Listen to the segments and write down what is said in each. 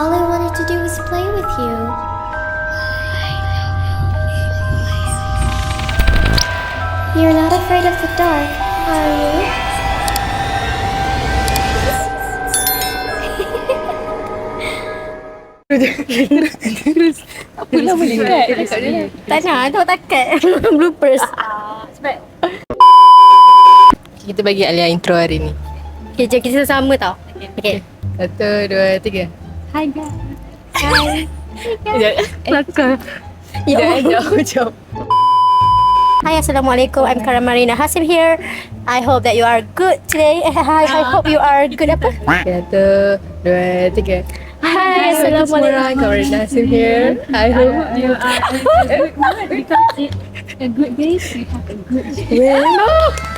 All I wanted to do was play with you. You're not afraid of the dark, are you? Apa lah boleh Tak nak, tahu takat. Bloopers. Kita bagi Alia intro hari ni. Okay, jom kita sama tau. Okay. 1, 2, 3. Hi guys. Hi. Kelakar. Jom. Hi, Assalamualaikum. I'm Kara Marina Hasim here. I hope that you are good today. I hope you are good apa? 1, 2, 3. Hi, Assalamualaikum. Kara Nasim here. I hope you are a good mood because it's a good day to have a good day. Elok.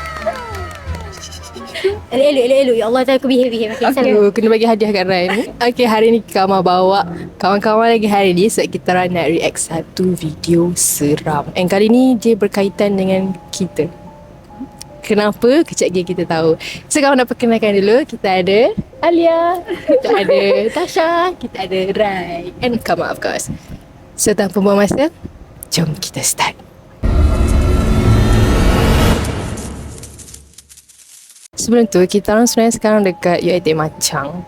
Ya Allah, aku behave. Okay, Aku kena bagi hadiah kat Ryan. Okay, hari ni Kama bawa kawan-kawan lagi hari ni sebab kita orang nak react satu video seram. And kali ni dia berkaitan dengan kita. Kenapa? Kejap lagi kita tahu. So, kawan nak perkenalkan dulu. Kita ada Alia, kita ada Tasha, kita ada Rai and Kama of course. So, tanpa buang masa, jom kita start. Sebelum tu, kita orang sebenarnya sekarang dekat UiTM Machang.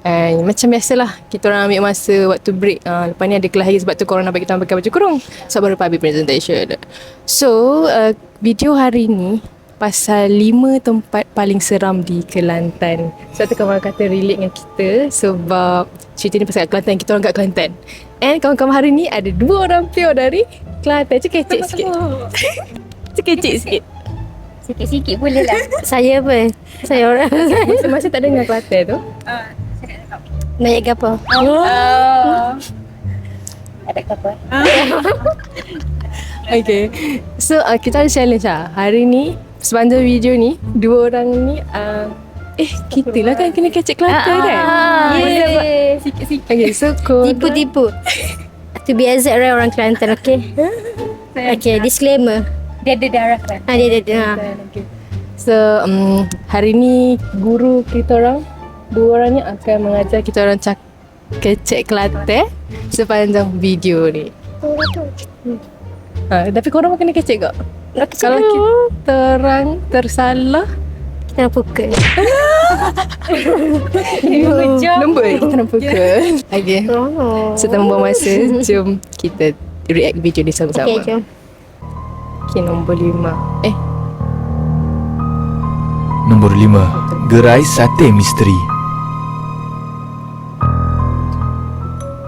And macam biasalah, kita orang ambil masa waktu break. Lepas ni ada kelas lagi sebab tu korang nak bagi kita pakai baju kurung. So, baru public presentation. So, video hari ni pasal 5 tempat paling seram di Kelantan. Sebab tu kawan kata relate dengan kita sebab cerita ni pasal kat Kelantan, kita orang kat Kelantan. And kawan-kawan hari ni ada 2 orang pure dari Kelantan. Cekecek sikit. Cekecek sikit. sikit-sikit boleh lah. Saya apa? Saya orang. Masa tak dengar Kelantan tu. Naik ke apa? Ada apa? Okay. So kita ada challenge lah. Hari ni sepanjang video ni 2 orang ni kita lah kan kena kecek Kelantan kan? Sikit-sikit. Okay, so Tipu-tipu. To be exact, orang Kelantan, okay? Okay, disclaimer. Dia ada darah kan? Dia. Okay. So hari ni guru kita orang 2 orang ni akan mengajar kita orang kecek Kelantan sepanjang video ni. Tapi korang pun kena kecek kak. Kalau kita orang tersalah, kita nak pukul. lembut kita nak pukul. Okay. So tanpa buang masa, jom kita react video ni sama-sama. Okay, jom. Okay, nombor 5. Nombor 5. Gerai Sate Misteri.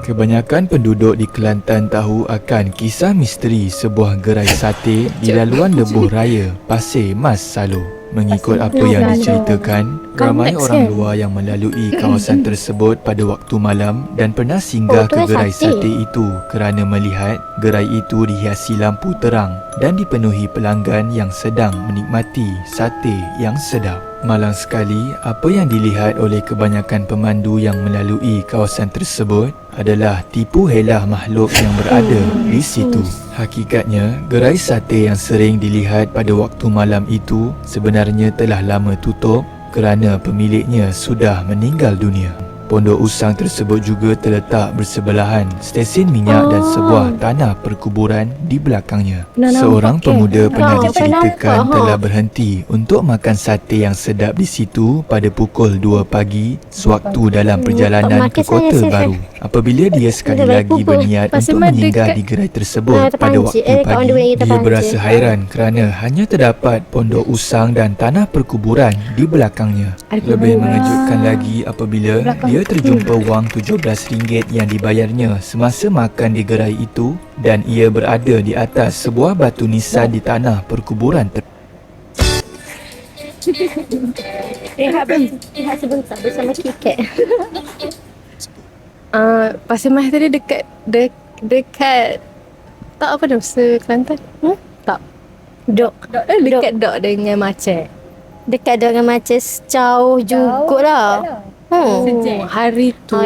Kebanyakan penduduk di Kelantan tahu akan kisah misteri sebuah gerai sate di laluan lebuh raya Pasir Mas Salo. Mengikut apa yang diceritakan, ramai orang luar yang melalui kawasan tersebut pada waktu malam dan pernah singgah ke gerai sate itu kerana melihat gerai itu dihiasi lampu terang dan dipenuhi pelanggan yang sedang menikmati sate yang sedap. Malang sekali, apa yang dilihat oleh kebanyakan pemandu yang melalui kawasan tersebut adalah tipu helah makhluk yang berada di situ. Hakikatnya, gerai sate yang sering dilihat pada waktu malam itu sebenarnya telah lama tutup kerana pemiliknya sudah meninggal dunia. Pondok usang tersebut juga terletak bersebelahan stesen minyak dan sebuah tanah perkuburan di belakangnya. Seorang pemuda pernah diceritakan telah berhenti untuk makan sate yang sedap di situ pada pukul 2 pagi sewaktu dalam perjalanan ke Kota Baru. Apabila dia sekali lagi berniat untuk meninggal di gerai tersebut pada waktu pagi, dia berasa hairan kerana hanya terdapat pondok usang dan tanah perkuburan di belakangnya. Lebih mengejutkan lagi apabila dia terjumpa wang RM17 yang dibayarnya semasa makan di gerai itu dan ia berada di atas sebuah batu nisan di tanah perkuburan Rehat sebentar bersama KitKat. Pasir Mas tadi dekat tak apa dah Kelantan? Tak. Dok. Dekat dok dengan Macet. Dekat dengan macam jauh jugalah. Hari tu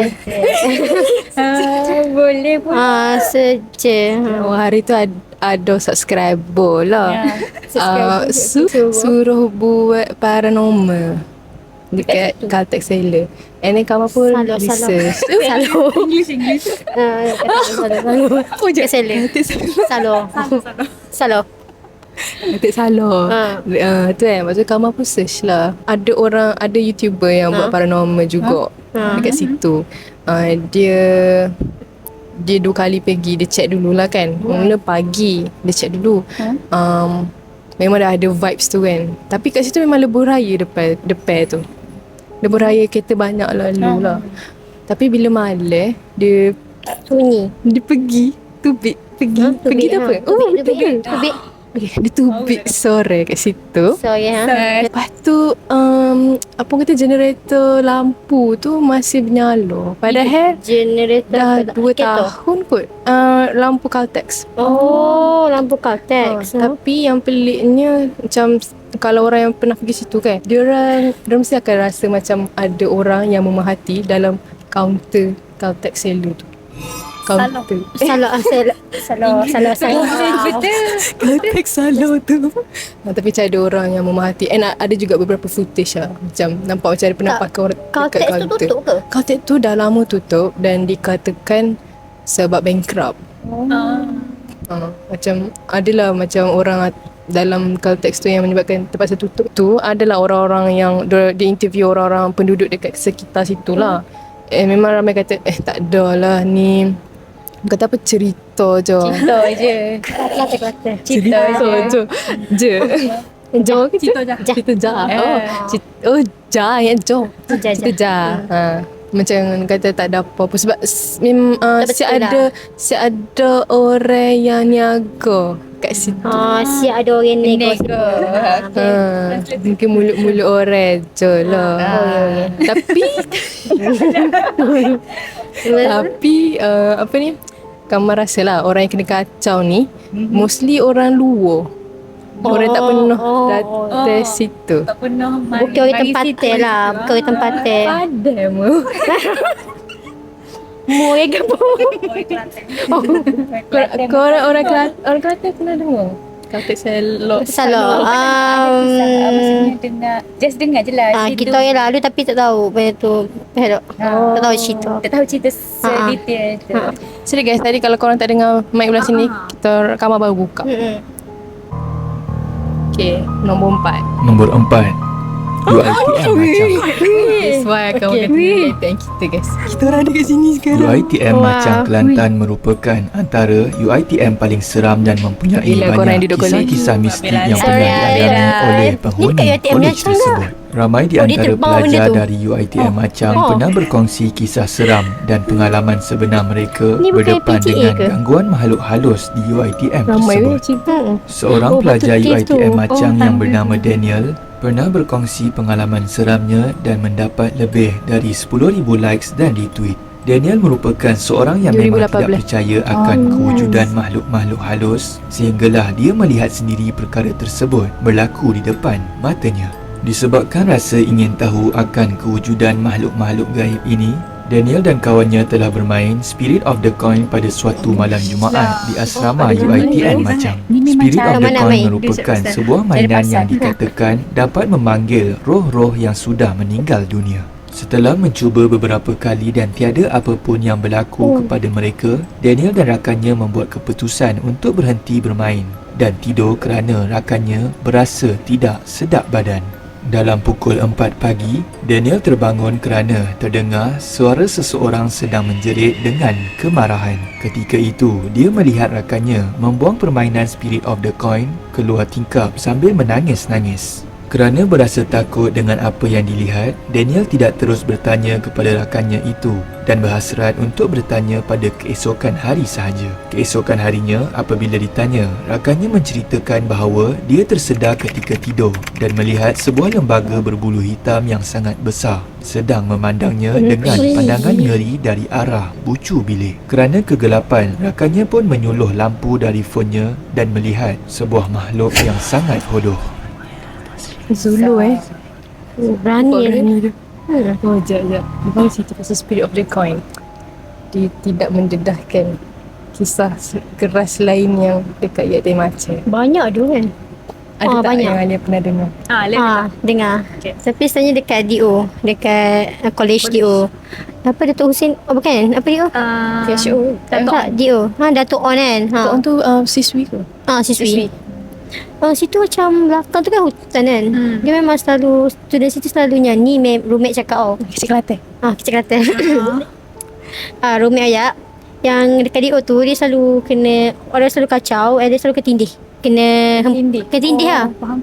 boleh pun. Seje. hari tu ada subscriber lah. Suruh buat paranormal. dekat Caltex Sailor. And then Kamal pun research. English. Dekat Seller. Salo. Dekat Salor. Tu kan. Lepas tu Kamal pun search lah. Ada YouTuber yang buat paranormal juga dekat situ. Dia 2 kali pergi. Dia check dululah kan. Mula pagi dia check dulu. Memang dah ada vibes tu kan. Tapi kat situ memang lebuh raya depan tu. Lebuh raya kereta banyak lalu lah. Tapi bila malam dia Sunyi. pergi tubik. Pergi tu apa? Tubik. Dia tubik sore kat situ. So ya. Lepas tu apa kata generator lampu tu masih menyala. Padahal Generator dah 2 kereta. tahun kot lampu Caltex. Oh, lampu Caltex. Tapi yang peliknya macam kalau orang yang pernah pergi situ kan, dia mesti akan rasa macam ada orang yang memerhati dalam kaunter Caltex Sailor tu. Kaunter. Salah. Caltex Salor tu. Tapi macam ada orang yang memerhati. And ada juga beberapa footage lah. Macam nampak macam ada penampakan orang dekat Caltex tu kaunter. tutup ke? Caltex tu dah lama tutup dan dikatakan sebab bankrupt. Macam adalah macam orang dalam Caltex tu yang menyebabkan terpaksa tutup tu adalah orang-orang yang dia interview orang-orang penduduk dekat sekitar situ lah. Memang ramai kata tak ada lah ni, kata apa, cerita je. Kelate. Cerita je. Jo ke cerita jah. Oh jah yang jo. Cerita jah. Macam kata tak ada apa-apa sebab si ada orang yang niaga kat situ. Si ada orang nego. Mungkin mulut-mulut orang je lah. Tapi apa ni, Kamal rasa lah orang yang kena kacau ni mostly orang luar. Orang tak pernah datang situ. Tak pernah Bukan orang tempatnya lah. Bukan orang tempatnya. Ada mu. Mu orang kampung. Orang Kelantan pernah dengar Caltex Sailor. Maksudnya dengar je lah. Kita orang lalu tapi tak tahu benda tu. Tak tahu cerita. Tak tahu cerita sedetail tu. Sorry guys, tadi kalau korang tak dengar mic belah sini, Kamal baru buka. Okay, nombor 4. Nombor 4, UiTM Macang. That's why kawan kata UiTM kita guys. Kita orang ada kat sini sekarang. UiTM Macang Kelantan merupakan antara UiTM paling seram dan mempunyai Gila, korang yang banyak duduk kolej. kisah-kisah mistik yang pernah dialami oleh penghuni UiTM kolej Macang tersebut. Ramai di dia antara terbang benda pelajar tu. dari UiTM Macang pernah berkongsi kisah seram dan pengalaman sebenar mereka Ni bukan berdepan PTA dengan ke? gangguan makhluk halus di UiTM Ramai tersebut. cerita. Seorang pelajar betul kes tu. UiTM Macang yang bernama Daniel pernah berkongsi pengalaman seramnya dan mendapat lebih dari 10,000 likes dan retweet. Daniel merupakan seorang yang memang tidak 2018. percaya akan kewujudan makhluk-makhluk halus sehinggalah dia melihat sendiri perkara tersebut berlaku di depan matanya. Disebabkan rasa ingin tahu akan kewujudan makhluk-makhluk gaib ini, Daniel dan kawannya telah bermain Spirit of the Coin pada suatu malam Jumaat di asrama UiTM Macang. Spirit of the Mana Coin main? merupakan sebuah mainan yang dikatakan dapat memanggil roh-roh yang sudah meninggal dunia. Setelah mencuba beberapa kali dan tiada apapun yang berlaku kepada mereka, Daniel dan rakannya membuat keputusan untuk berhenti bermain dan tidur kerana rakannya berasa tidak sedap badan. Dalam pukul 4 pagi, Daniel terbangun kerana terdengar suara seseorang sedang menjerit dengan kemarahan. Ketika itu, dia melihat rakannya membuang permainan Spirit of the Coin keluar tingkap sambil menangis-nangis. Kerana berasa takut dengan apa yang dilihat, Daniel tidak terus bertanya kepada rakannya itu dan berhasrat untuk bertanya pada keesokan hari sahaja. Keesokan harinya, apabila ditanya, rakannya menceritakan bahawa dia tersedar ketika tidur dan melihat sebuah lembaga berbulu hitam yang sangat besar sedang memandangnya dengan pandangan ngeri dari arah bucu bilik. Kerana kegelapan, rakannya pun menyuluh lampu dari fonnya dan melihat sebuah makhluk yang sangat hodoh. Zulu Berani. Sekejap. Dia baru cerita pasal Spirit of the Coin. Dia tidak mendedahkan kisah keras lain yang dekat UiTM Macang. Banyak tu kan. Ada tak banyak. yang Alia pernah dengar? Dengar. Okay. Tapi sebenarnya dekat DO, dekat college DO. Apa Datuk Husin? Oh bukan, apa DO? PSO. Tak, DO. Datuk On kan. Tok On tu siswi ke? Siswi. Situ macam belakang tu kan hutan kan. Dia memang selalu student situ selalu nyanyi, roommate cakap Kecil Kelantan. kecil Kelantan. Roommate ayat yang dekat DO tu dia selalu kena, orang selalu kacau, dia selalu ketindih. Kena tindih lah. Faham.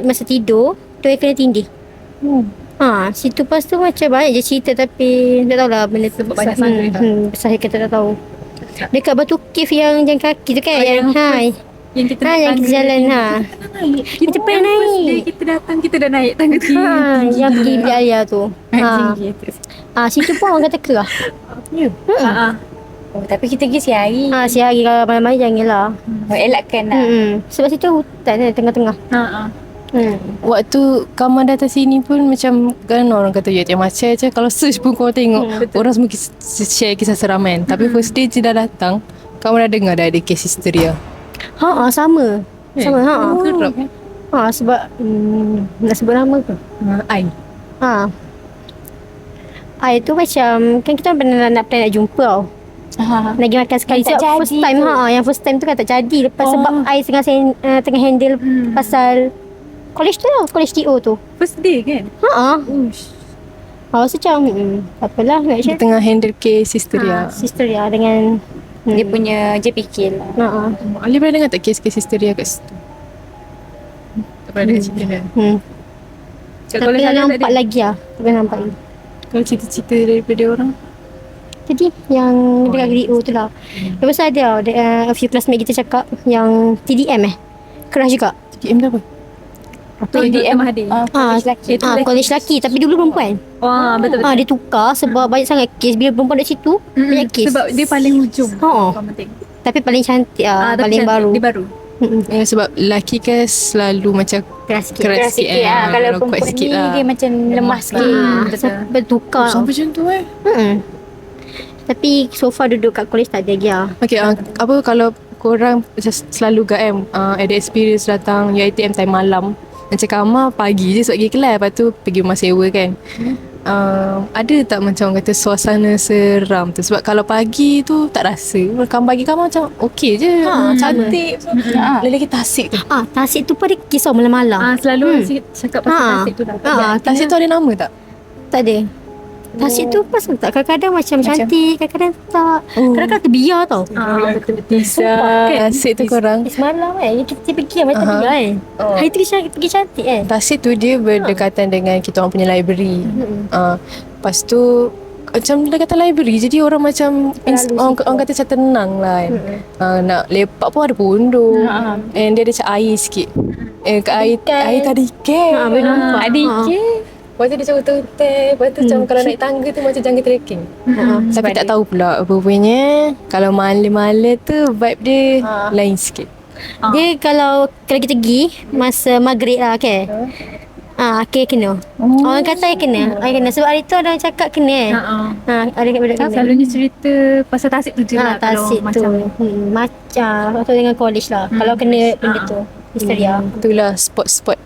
Masa tidur tu dia kena tindih. Situ pas tu macam banyak je cerita tapi tak tahulah benda tu Sebab banyak sangat. saya kata tak tahu. Dekat batu kif yang jalan kaki tu kan, yang Yang kita yang kita jalan kita pernah naik. Kita datang kita dah naik tangga tinggi. Yang pergi bilik ayah tu. Tinggi. Situ pun orang kata kerah. Tapi kita pergi sehari. Sehari kalau malam-malam janganlah. Elakkan lah. Sebab situ hutan kan tengah-tengah. Waktu Kamal datang sini pun macam kan orang kata UiTM Aceh je. Kalau search pun kau tengok orang semua share kisah seram kan. Tapi first day je dah datang, Kamal dah dengar dah ada kes histeria. Sama. Sama. Kerap kan? Sebab nak sebut nama ke? Ai. Ai tu macam kan kita pernah nak jumpa tau. Lagi makan sekali. Tak Sebab first jadi time tu. yang first time tu kan tak jadi. Lepas sebab I tengah handle pasal college tu lah, college TO tu. First day kan? Rasa macam apalah nak Dia share. tengah handle kes histeria. Sister ya dengan Dia punya JPK lah. Ali pernah dengar tak kes-kes histeria kat situ? Tak pernah dengar cerita dia? Kalau Tapi saya nampak lagi lah. Tak pernah nampak lagi. Kalau cerita-cerita daripada orang? Jadi yang dekat GDO tu lah. Lepas tu ada a few classmate kita cakap yang TDM keras juga. TDM tu apa? TDM Mahathir. College lelaki tapi dulu perempuan. Betul. Dia tukar sebab banyak sangat kes. Bila perempuan dekat situ banyak kes. Sebab dia paling hujung. Penting. Tapi paling cantik paling baru. Dia baru. Sebab lelaki kan selalu macam Keras sikit. keras sikit lah. Kalau kuat perempuan sikit ni lah. dia macam lemah sikit. Sampai tukar. Sampai macam tu Tapi so far duduk kat college tak ada lagi lah. Okay, apa kalau korang just selalu ada experience datang UiTM time malam. Macam Kamal pagi je sebab pergi kelas, lepas tu pergi rumah sewa kan. Ada tak macam orang kata suasana seram tu? Sebab kalau pagi tu tak rasa. Kalau pagi Kamal macam okey je, cantik. Lelaki Tasik tu. Tasik tu pun ada kisah malam-malam. Selalu cakap pasal Tasik tu dah. Tasik tu ada nama tak? Tak ada. Tasik tu pasal tak. Kadang-kadang macam cantik, kadang-kadang tak. Kadang-kadang terbiar tau. Betul-betul. Tasik tu korang. Semalam kita pergi macam terbiar kan. Hari tu pergi cantik kan. Tasik tu dia berdekatan dengan kita orang punya library. Lepas tu macam dekatan library, jadi orang macam orang kata macam tenang lah kan. Nak lepak pun ada pondok. And dia ada macam air sikit. Air tak ada ikan. Boleh nampak. Ada ikan. Lepas tu dia macam hotel. Lepas tu macam kalau naik tangga tu macam jungle trekking. Tapi tak tahu pula rupanya kalau malam-malam tu vibe dia lain sikit. Dia kalau kita pergi masa maghrib lah kan. Kena. Orang kata kena. Sebab hari tu ada orang cakap kena. Ada kat budak kena. Selalunya cerita pasal Tasik tu je lah. Tasik tu. Macam atau dengan college lah. Kalau kena benda tu. Histeria. Itulah spot-spot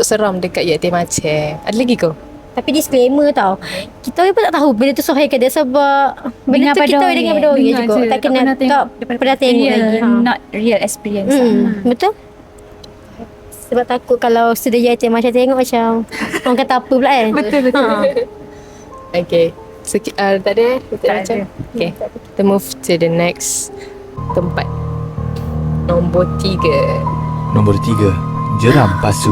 seram dekat UiTM Aceh. Ada lagi kau? Tapi disclaimer tau, kita pun tak tahu benda tu sahih ke dia sebab benda tu kita dengar pada orang juga. Tak kenal, tak pernah tengok lagi. Not real experience. Betul? Sebab takut kalau sudah UiTM macam tengok macam orang kata apa pula kan. Betul. Okay. Tak ada? Macam? Okay. Kita move to the next tempat. Nombor 3. Nombor 3, jeram pasu.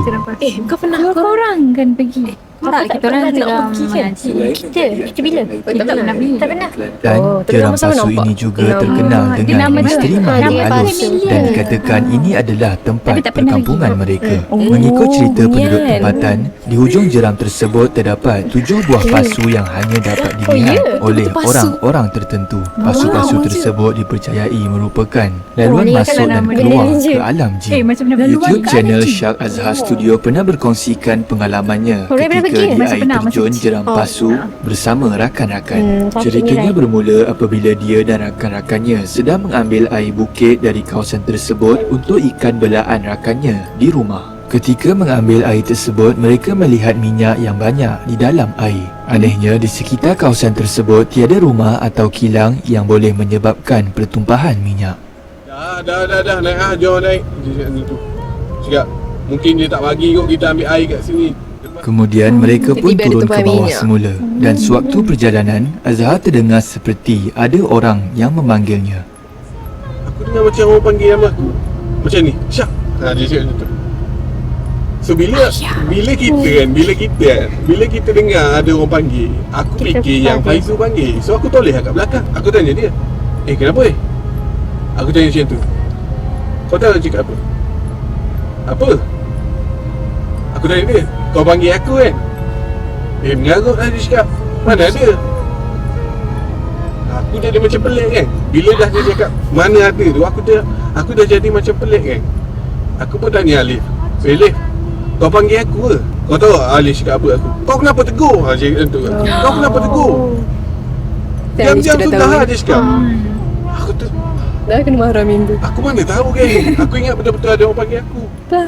Kau pernah Korang kan pergi. Tak, kita orang tengah mengaji. Kita bila? tak pernah pergi. Tak pernah. Dan tapi jeram sama-sama pasu nampak. ini juga terkenal dengan nama dia. misteri Nama makhluk dia halus familiar. dan dikatakan ini adalah tempat Tapi tak pernah perkampungan mereka. Oh, Mengikut cerita bunyian. penduduk tempatan, Di hujung jeram tersebut terdapat 7 buah pasu yang hanya dapat dilihat oleh orang-orang tertentu. Pasu-pasu tersebut dipercayai merupakan laluan masuk dan keluar ke alam jin. macam mana YouTube channel Shark Azhar Studio pernah berkongsikan pengalamannya ketika di air terjun jeram pasu bersama rakan-rakan. Ceritanya bermula apabila dia dan rakan-rakannya sedang mengambil air bukit dari kawasan tersebut untuk ikan belaan rakannya di rumah. Ketika mengambil air tersebut, mereka melihat minyak yang banyak di dalam air. Anehnya, di sekitar kawasan tersebut tiada rumah atau kilang yang boleh menyebabkan pertumpahan minyak. Dah naik jom naik. Cakap mungkin dia tak bagi kot kita ambil air kat sini. Kemudian mereka pun Tiba-tiba turun ke ditumpahi bawah minyak. semula. Dan sewaktu perjalanan, Azhar terdengar seperti ada orang yang memanggilnya. Aku dengar macam orang panggil nama aku. Macam ni. Syak. Dia cakap macam tu. So bila kita dengar ada orang panggil, aku fikir yang Faizul panggil. So aku toleh kat belakang. Aku tanya dia, kenapa Aku tanya macam tu. Kau tahu dia cakap apa? Apa? Aku tanya dia, kau panggil aku kan? Mengarut lah dia cakap. Mana ada? Aku jadi macam pelik kan. Bila dah dia cakap mana ada tu, aku dah jadi macam pelik kan. Aku pun tanya Alif, Alif, kau panggil aku ke? Kau tahu Alif cakap apa aku? Kau kenapa tegur? Cakap tu. Kau kenapa tegur? Jam-jam tu dah dia cakap. Aku tu, Dah kena marah minggu. aku mana tahu kan. Aku ingat betul-betul ada orang panggil aku.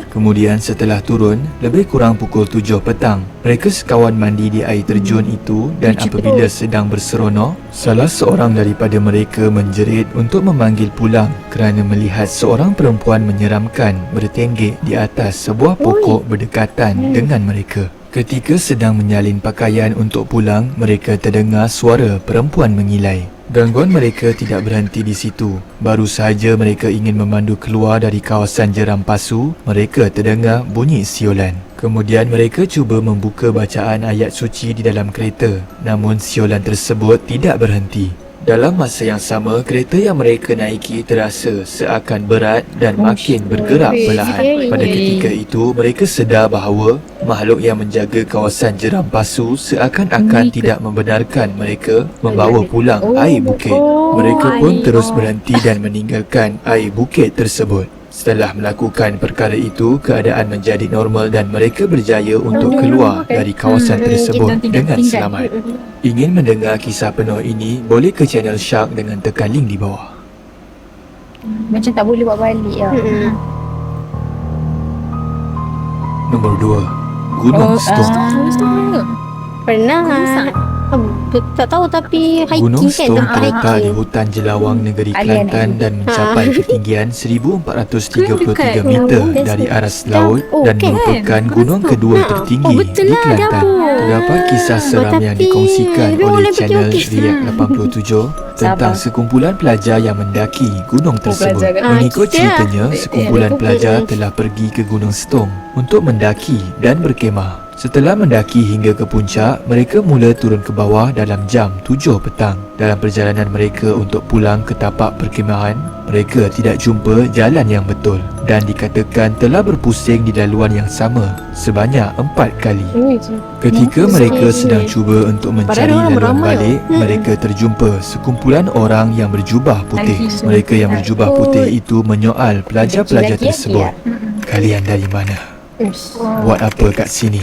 Kemudian setelah turun, lebih kurang pukul 7 petang, mereka sekawan mandi di air terjun itu dan apabila sedang berseronok, salah seorang daripada mereka menjerit untuk memanggil pulang kerana melihat seorang perempuan menyeramkan bertenggek di atas sebuah pokok berdekatan dengan mereka. Ketika sedang menyalin pakaian untuk pulang, mereka terdengar suara perempuan mengilai. Gangguan mereka tidak berhenti di situ. Baru sahaja mereka ingin memandu keluar dari kawasan jeram pasu, mereka terdengar bunyi siolan. Kemudian mereka cuba membuka bacaan ayat suci di dalam kereta, namun siolan tersebut tidak berhenti. Dalam masa yang sama, kereta yang mereka naiki terasa seakan berat dan makin bergerak perlahan. Pada ketika itu, mereka sedar bahawa makhluk yang menjaga kawasan jeram pasu seakan-akan tidak membenarkan mereka membawa pulang air bukit. Mereka pun terus berhenti dan meninggalkan air bukit tersebut. Setelah melakukan perkara itu, keadaan menjadi normal dan mereka berjaya untuk keluar dari kawasan tersebut dengan selamat. Ingin mendengar kisah penuh ini, boleh ke channel Shark dengan tekan link di bawah. Macam tak boleh buat balik lah. Nombor 2, Gunung Stone. Pernah. Tak tahu tapi hiking Gunung kan, Stone tempat terletak di hiking. hutan Jelawang negeri Alien. Kelantan dan mencapai ketinggian 1433 meter dari aras laut dan merupakan gunung kedua tertinggi betul di lah, Kelantan. dapur. Terdapat kisah seram yang tapi dikongsikan dia oleh boleh pergi channel okey. Riak 87 tentang sekumpulan pelajar yang mendaki gunung tersebut. pelajar kan? Mengikut Kita ceritanya, sekumpulan pelajar telah pergi ke Gunung Stone untuk mendaki dan berkemah. Setelah mendaki hingga ke puncak, mereka mula turun ke bawah dalam jam 7 petang. Dalam perjalanan mereka untuk pulang ke tapak perkemahan, mereka tidak jumpa jalan yang betul dan dikatakan telah berpusing di laluan yang sama sebanyak 4 kali. Ketika mereka sedang cuba untuk mencari Padahal orang laluan beramai balik, mereka terjumpa sekumpulan orang yang berjubah putih. Mereka yang berjubah putih itu menyoal pelajar-pelajar tersebut. Kalian dari mana? Buat apa kat sini?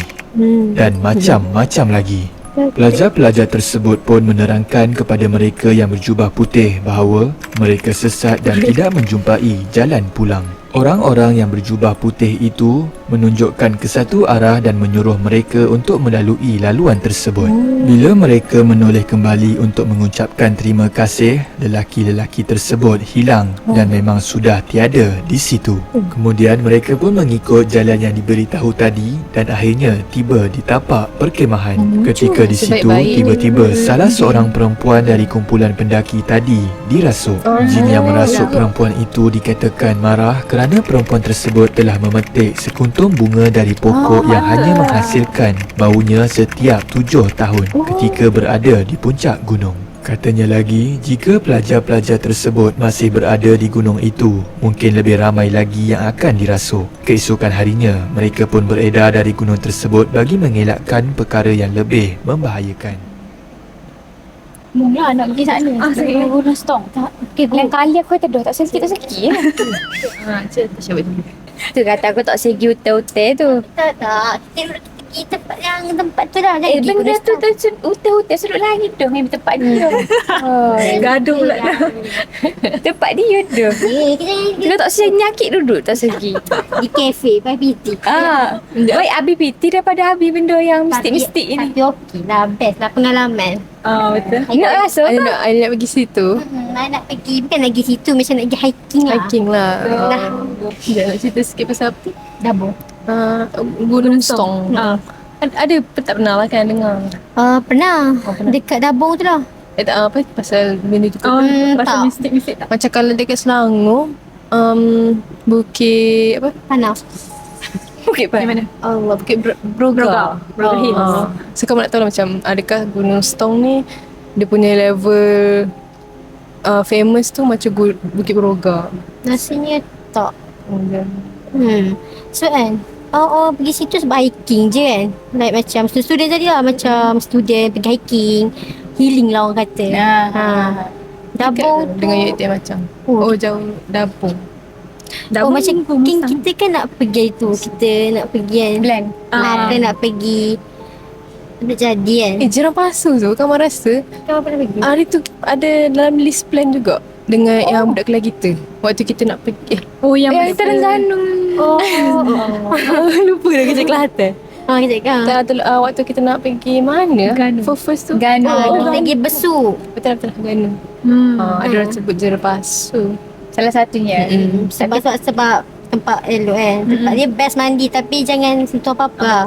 Dan macam-macam lagi. Pelajar-pelajar tersebut pun menerangkan kepada mereka yang berjubah putih bahawa mereka sesat dan tidak menjumpai jalan pulang. Orang-orang yang berjubah putih itu menunjukkan ke satu arah dan menyuruh mereka untuk melalui laluan tersebut. Bila mereka menoleh kembali untuk mengucapkan terima kasih, lelaki-lelaki tersebut hilang dan memang sudah tiada di situ. Kemudian mereka pun mengikut jalan yang diberitahu tadi dan akhirnya tiba di tapak perkemahan. Ketika di situ, Sebaik-baik. tiba-tiba salah seorang perempuan dari kumpulan pendaki tadi dirasuk. Jin yang merasuk perempuan itu dikatakan marah kerana perempuan tersebut telah memetik sekuntum bunga dari pokok yang hanya menghasilkan baunya setiap 7 tahun ketika berada di puncak gunung. Katanya lagi, jika pelajar-pelajar tersebut masih berada di gunung itu, mungkin lebih ramai lagi yang akan dirasuk. Keesokan harinya, mereka pun beredar dari gunung tersebut bagi mengelakkan perkara yang lebih membahayakan. Mula nak pergi sana. Saya guna stong. Lain kali aku terdoh tak sikit ya. Cerita siapa tu? Tu kata aku tak segi hotel-hotel tu. Tak. Kita pergi tempat tu lah. Jangan pergi Benda tu hotel-hotel sudut langit tu. Memang tempat dia. Gaduh pula dah. Tempat dia tu. Kita tak segi nyakit duduk tak segi. Di kafe, PPT. Baik Abi PT daripada Abi benda yang mistik-mistik ini. Tapi okey lah, best lah pengalaman. Betul. Nak rasa I nak pergi situ. I nak pergi, bukan lagi situ, macam nak pergi hiking lah. Hiking lah. Lah. Sekejap nak cerita sikit pasal apa? Dabur. Gunung Stong. Ada tak pernah lah kan dengar? Pernah. Dekat Dabung tu lah. Tak apa pasal benda tu. tak. Pasal mistik-mistik tak? Macam kalau dekat Selangor, Bukit apa? Panas. Bukit mana? Allah, Bukit Broga. Broga Hills. So kamu nak tahu lah macam adakah Gunung Stong ni dia punya level famous tu macam Bukit Broga. Rasanya tak. So kan, pergi situ sebab hiking je kan. Like macam student tadi lah, macam student pergi hiking, healing lah orang kata. Dabung tu dengan UiTM macam. Oh jauh Dabung. macam kita kan nak pergi tu. Kita nak pergi kan. Blend. Kita nak pergi. Nak jadi kan. Jerang Pasu tu kamu rasa Kamu pernah pergi? hari tu ada dalam list plan juga dengan yang budak kelas kita. Waktu kita nak pergi Yang Terengganu. lupa dah kerja Kelantan. Kejap kan. Waktu kita nak pergi mana? Ganu. First tu. Ganu. Kita pergi Besu. Betul Ganu. Ada orang sebut Jerang Pasu. Salah satunya. Sebab tempat elok kan. Tempat dia best mandi tapi jangan sentuh apa-apa lah.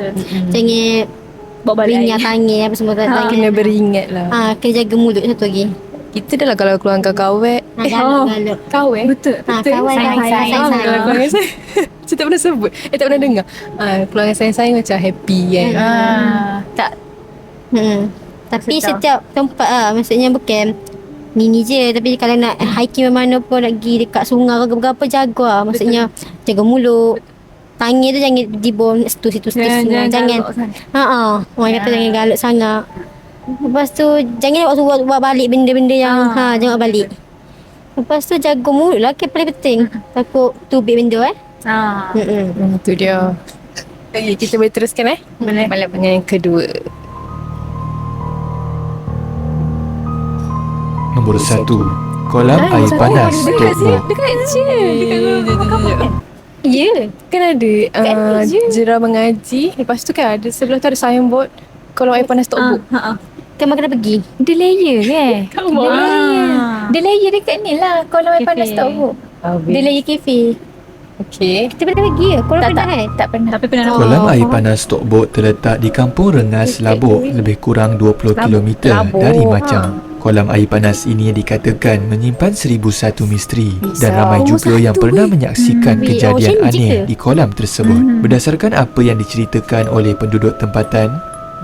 Jangan Bawa beringat tangan apa semua tangan. Kena beringat lah. Kena jaga mulut satu lagi. Kita dah lah kalau keluarkan kawet. Galak-galak. Kawet? Betul. Kawan sayang. Saya tak pernah sebut. Tak pernah dengar. Keluarga sayang-sayang macam happy kan. Tak. Tapi setiap tempat maksudnya bukan ni je. Tapi kalau nak hiking mana pun, nak pergi dekat sungai ke berapa, jaga lah. Maksudnya jaga mulut. Tangan tu jangan dibom situ jangan. Orang kata jangan galak sangat. Lepas tu jangan buat balik benda-benda yang jangan buat balik. Lepas tu jaga mulut lah, paling penting. Takut tubik benda Itu dia. Okay, kita boleh teruskan Boleh. Yang kedua. Nombor 1, kolam air panas Tok Mok. Dekat je. Ya, kan ada jera mengaji. Lepas tu kan ada sebelah tu ada signboard kolam air panas Tok Mok. Kamu kena pergi. Dia layer Dia layer dekat ni lah. Kolam air panas tak bu. Dia lagi kafe. Okay. Kita pernah pergi ke? Korang pernah kan? Tak pernah. Tapi pernah Kolam air panas Tok Mok terletak di Kampung Rengas, Labuk, lebih kurang 20 km dari Machang. Kolam air panas ini dikatakan menyimpan 1001 misteri dan ramai juga yang pernah menyaksikan kejadian aneh di kolam tersebut. Berdasarkan apa yang diceritakan oleh penduduk tempatan,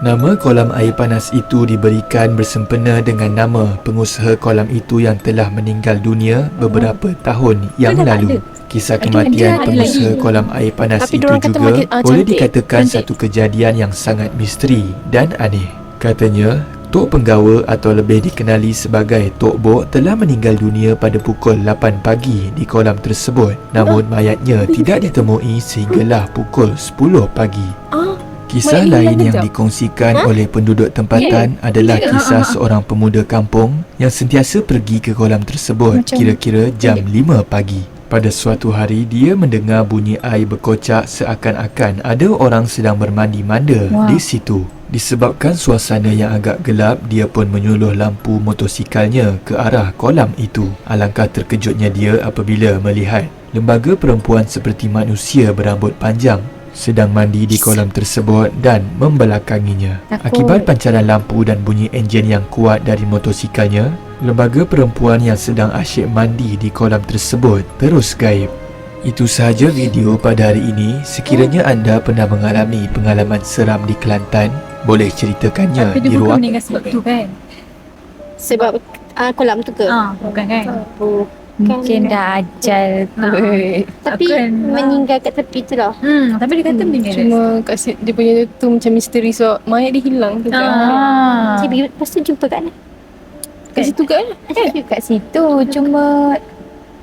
nama kolam air panas itu diberikan bersempena dengan nama pengusaha kolam itu yang telah meninggal dunia beberapa tahun yang lalu. Kisah kematian pengusaha kolam air panas Tapi itu diorang kata juga makin, boleh cantik. dikatakan satu kejadian yang sangat misteri dan aneh. Katanya, Tok Penggawa atau lebih dikenali sebagai Tok Bok telah meninggal dunia pada pukul 8 pagi di kolam tersebut. Namun mayatnya tidak ditemui sehinggalah pukul 10 pagi. Kisah lain yang dikongsikan oleh penduduk tempatan adalah kisah seorang pemuda kampung yang sentiasa pergi ke kolam tersebut kira-kira jam 5 pagi. Pada suatu hari, dia mendengar bunyi air berkocak seakan-akan ada orang sedang bermandi manda di situ. Disebabkan suasana yang agak gelap, dia pun menyuluh lampu motosikalnya ke arah kolam itu. Alangkah terkejutnya dia apabila melihat lembaga perempuan seperti manusia berambut panjang sedang mandi di kolam tersebut dan membelakanginya. Akibat pancaran lampu dan bunyi enjin yang kuat dari motosikalnya, lembaga perempuan yang sedang asyik mandi di kolam tersebut terus gaib. Itu sahaja video pada hari ini. Sekiranya anda pernah mengalami pengalaman seram di Kelantan, boleh ceritakannya Tapi di dia bukan ruang meninggal sebab tu kan. Sebab kolam tu ke? Bukan kan? Kan. Mungkin dah ajal kot. Tapi Aku kan- meninggal kat tepi tu lah. Tapi dia kata meninggal. Cuma kat dia punya tu macam misteri sebab mayat dia hilang tu. Jadi lepas tu jumpa kat mana? Kat situ kan? Kat situ cuma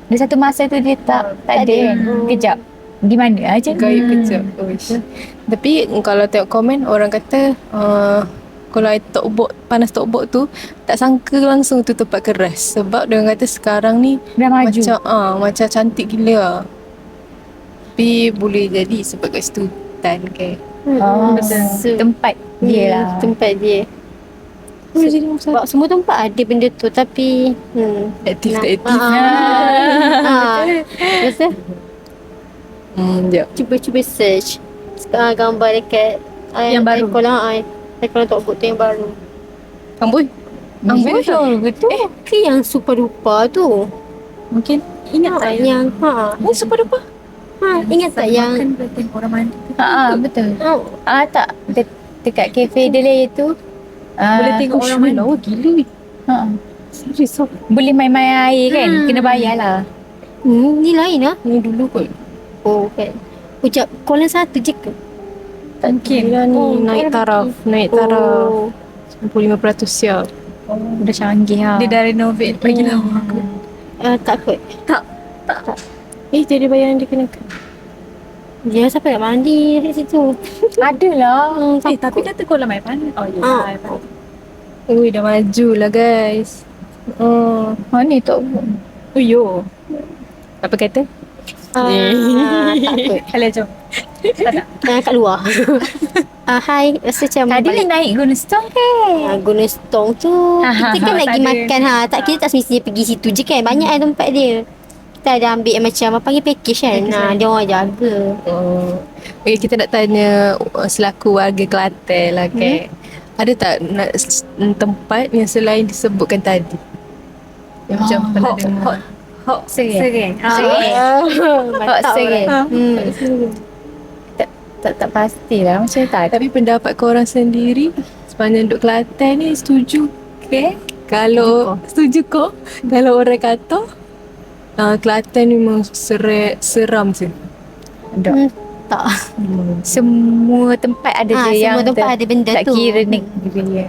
ada satu masa tu dia tak ada kan. Kejap. Di mana aja Gayut kejap. Oish. Tapi kalau tengok komen orang kata kalau air tokbok, panas tokbok tu tak sangka langsung tu tempat keras sebab dia kata sekarang ni dah maju. macam cantik gila lah. Tapi boleh jadi sebab kat situ hutan ke. So, Tempat dia lah. Tempat dia. Boleh jadi masalah. Sebab semua tempat ada benda tu tapi Aktif tak aktif. Betul. Sekejap. Cuba search gambar dekat Yang baru. Kolam tokbok tu yang baru. Amboi. Betul. Ke yang super duper tu. Mungkin Ingat tak yang Ni super duper. ingat tak yang orang mandi. betul. oh, Tak dekat kafe Delay tu. Boleh tengok orang mandi. lawa gila ni. Serius oh. Boleh main-main air kan. Kena bayar lah. ni lain lah. Ni dulu kot. Oh kan. Ucap kolam satu je ke? Mungkin lah ni naik taraf. Naik taraf. 95% siap. Dah canggih lah. Dia dah renovate lagi lama. Tak kot. Jadi bayaran dia kenakan. Dia siapa nak mandi kat situ? Ada lah. Tapi kata kolam air panas. Oh ya. Air panas. Ui dah maju lah guys. Mana tu? Oh yo. Apa kata? Tak kot. Kalau jom. Kat luar. Hai, rasa macam Tadi dia naik Gunung Stone ke? Gunung Stong tu kita kan nak pergi makan tak kita tak semestinya pergi situ je kan. Banyak kan tempat dia. Kita ada ambil macam apa panggil package kan. Dia orang jaga. Okay, kita nak tanya selaku warga Kelantan lah kan. Ada tak nak tempat yang selain disebutkan tadi? Yang macam pernah dengar. Hot Sereng. Hot Sereng. Hmm. Tak pastilah macam tak. Tapi pendapat korang sendiri sepanjang duduk Kelantan ni setuju ke? Kalau setuju kau? Kalau orang kata Kelantan ni memang seram je. Tak. Semua tempat ada je yang semua tempat ada benda tak tu. kira negeri.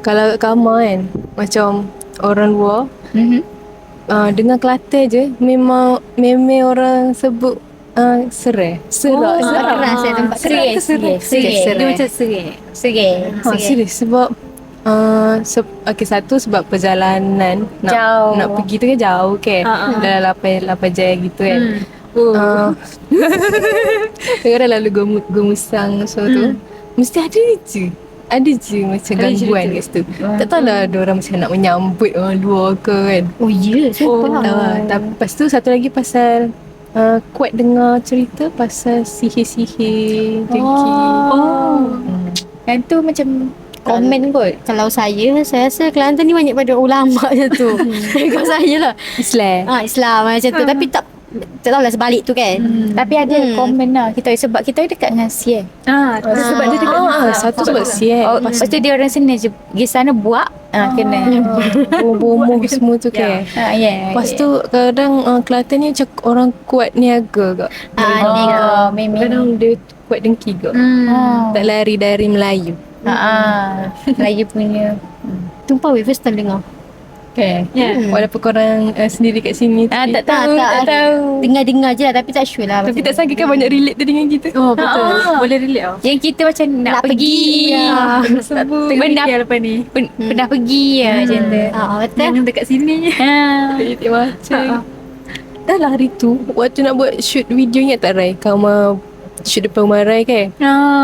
Kalau kamar kan macam orang luar dengan Kelantan je memang orang sebut seram. Keras tempat Sereng. Dia macam sereng. Serius sebab okay, satu sebab perjalanan Jauh. nak pergi tu kan jauh kan. Dalam 8 jam gitu kan. Kadang-kadang lalu gemusang semua tu mesti ada je macam gangguan kat situ. Tak tahulah ada orang macam nak menyambut orang luar ke kan. Oh ya, sumpah. Tapi lepas tu satu lagi pasal kuat dengar cerita pasal sihir-sihir dengki. Yang tu macam komen kot. Kalau saya rasa Kelantan ni banyak pada ulama je tu. Kalau saya lah. Islam macam tu. Tapi tak tahulah sebalik tu kan. Tapi ada komen lah. Kita sebab kita dekat dengan Sian. Sebab dia dekat Satu sebab siap. Lepas tu dia orang sini je pergi sana buat kena. Bomoh semua tu kan. Lepas tu kadang Kelantan ni macam orang kuat niaga kak. Memang. Kadang dia kuat dengki kak. Tak lari dari Melayu. Melayu punya. Tumpah weh first time dengar. Okay. Walaupun korang sendiri kat sini Tak tahu. Dengar-dengar je lah tapi tak sure lah. tapi tak sangka kan banyak relate tu dengan kita. Oh betul. Boleh relate Yang kita macam nak pergi. Sebut. Pernah lepas ni. pernah pergi macam tu. Betul. Yang dekat sini. Titik macam. Dah lah hari tu waktu nak buat shoot video ingat tak Rai? Kama shoot depan rumah Rai kan.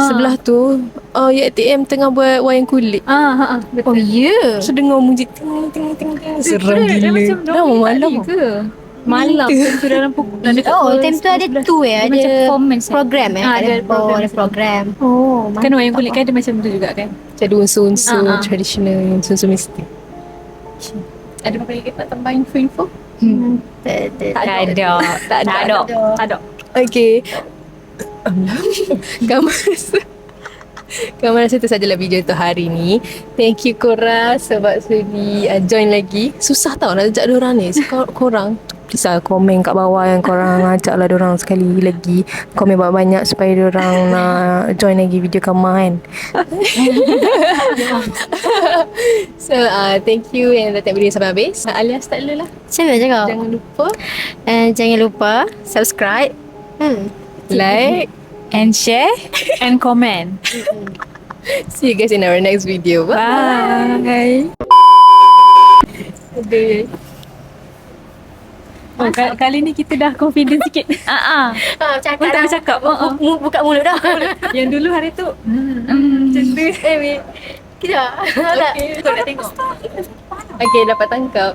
Sebelah tu ATM tengah buat wayang kulit. Oh ya. So dengar muzik ting. Seram gila. Dah malam ke? Malam tu dalam pukul. Time tu ada tu ada Macam performance program ada ada program. Kan wayang kulit kan ada macam tu juga kan? Macam ada unsur-unsur tradisional, unsur-unsur mistik. Ada apa lagi nak tambah info? Tak ada. Okay. Kamu rasa Kamu rasa itu sajalah video untuk hari ni. Thank you korang sebab sudi join lagi. Susah tau nak ajak diorang ni. So, korang please lah komen kat bawah yang korang ajak lah diorang sekali lagi. Komen banyak-banyak supaya diorang nak join lagi video Kama kan. So thank you yang dah tengok video sampai habis. Alias tak dulu lah. Macam mana cakap? Jangan lupa subscribe, Like And share and comment. See you guys in our next video. Bye. Okay. Oh, kali ni kita dah confident sikit. cakap Pun tak bercakap. buka mulut dah. Yang dulu hari tu. Macam tu. Kejap. Okay, kau nak tengok. Okay, dapat tangkap.